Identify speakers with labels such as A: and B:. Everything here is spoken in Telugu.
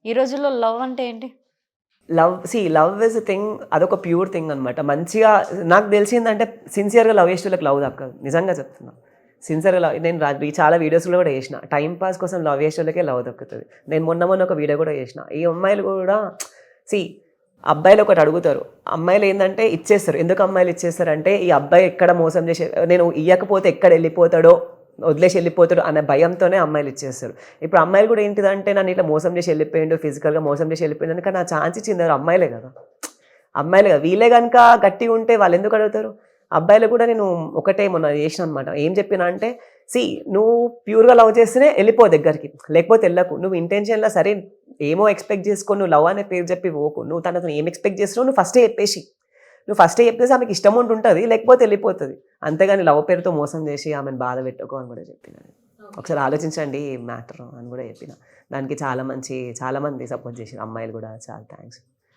A: ఈ రోజుల్లో లవ్ అంటే ఏంటి?
B: Love is a thing. అదొక ప్యూర్ థింగ్ అనమాట. మంచిగా నాకు తెలిసిందంటే సిన్సియర్‌గా లవ్ చేసేటోళ్ళకి లవ్ దక్కదు. నిజంగా చెప్తున్నా. సిన్సియర్‌గా నేను చాలా వీడియోస్‌లో కూడా చేసిన. టైమ్ పాస్ కోసం లవ్ చేసేటోళ్ళకే లవ్ దక్కుతది. నేను మొన్న ఒక వీడియో కూడా చేసిన. ఈ అమ్మాయిలు కూడా సీ అబ్బాయిలు ఒకటి అడుగుతారు. అమ్మాయిలు ఏందంటే ఇచ్చేస్తారు. ఎందుకు అమ్మాయిలు ఇచ్చేస్తారంటే ఈ అబ్బాయి ఎక్కడ మోసం చేసే నేను ఇయ్యకపోతే ఎక్కడ వెళ్ళిపోతాడో, వదిలేసి వెళ్ళిపోతాడు అనే భయంతోనే అమ్మాయిలు ఇచ్చేస్తారు. ఇప్పుడు అమ్మాయిలు కూడా ఏంటిదంటే నన్ను ఇట్లా మోసం చేసి వెళ్ళిపోయిండు, ఫిజికల్‌గా మోసం చేసి వెళ్ళిపోయిండు అని, కానీ నా ఛాన్స్ ఇచ్చింది ఎవరు? అమ్మాయిలే కదా! అమ్మాయిలే కదా! వీళ్ళే గనుక గట్టిగా ఉంటే వాళ్ళు ఎందుకు అడుగుతారు? అబ్బాయిలు కూడా నేను ఒకటే మొన్న చేసిన అనమాట. ఏం చెప్పినా అంటే, నువ్వు ప్యూర్‌గా లవ్ చేస్తేనే వెళ్ళిపో దగ్గరికి. లేకపోతే ఎళ్ళకు. నువ్వు ఇంటెన్షన్‌లో సరే ఏమో ఎక్స్‌పెక్ట్ చేసుకొని నువ్వు లవ్ అనే పేరు చెప్పి పోకు. నువ్వు తనతో ఏం ఎక్స్‌పెక్ట్ చేస్తున్నావో నువ్వు ఫస్టే చెప్పేసేయి. నువ్వు ఫస్టే చెప్పేసి ఆమెకి ఇష్టం ఉంటుంటది. లేకపోతే వెళ్ళిపోతది. అంతేగాని లవ్ పేరుతో మోసం చేసి ఆమెను బాధ పెట్టుకో అని కూడా చెప్పిన నేను. ఒకసారి ఆలోచించండి మ్యాటర్ అని కూడా చెప్పిన. దానికి చాలా మంది సపోర్ట్ చేసిర్రు. అమ్మాయిలు కూడా చాలా థాంక్స్.